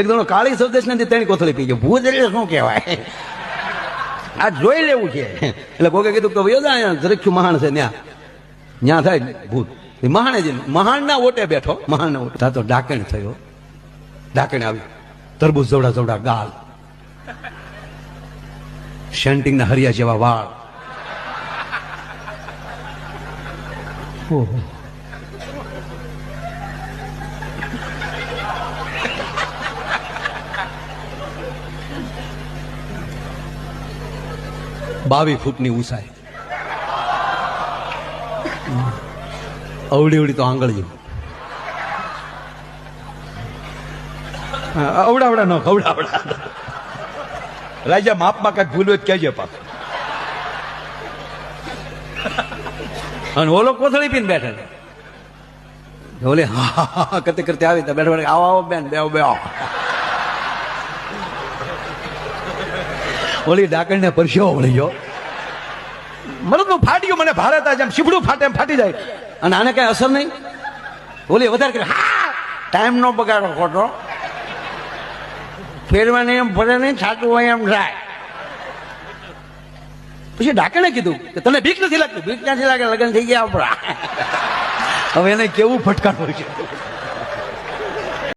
એક દોનો કાળી સૌદેશ નથી તેની કોથળી પી ગયો. ભૂત એટલે શું કહેવાય? આ જોઈ લેવું છે. એટલે કોકે કીધું તો વયો જા, જરખ્યું મહાણ છે ત્યાં થાય ભૂત. મહાણના ઓટે બેઠો, મહાણના ઓટે તો ડાકણ થયો. ડાકણ આવી, તરબૂચ જવડા જવડા ગાલ, શેન્ટિંગના હરિયા જેવા વાળ. ઓહો, બાવી ફૂટની ઊંચાઈ, અવડી અવડી તો આંગળી, અવડાવડા ન ખવડાવડા. રાજા માપમાં કઈ ભૂલ હોય કહેજે પાક. અને ઓલો કોથળી પીને બેઠા, ઓલે હા કરતે કરતે આવી તો બેઠા બેઠા, આવો આવો બેન, બેહો બેહો. ઓલી ડાકણ ને પરસ્યો વળી ગયો. મરદનું ફાટ્યું, મને ભારત જેમ શીફડું ફાટે એમ ફાટી જાય. અને આને કઈ અસર નહીં. ઓલી વધારે કરે, હા ટાઈમ નો બગાડો ખોટો, ફેરવાને એમ ફરે નહીં, છાટું હોય એમ થાય. પછી ડાકણે કીધું કે તને બીક નથી લાગતી? બીક ક્યાંથી લાગે? લગ્ન થઈ ગયા આપણા. હવે એને કેવું ફટકારવું છે.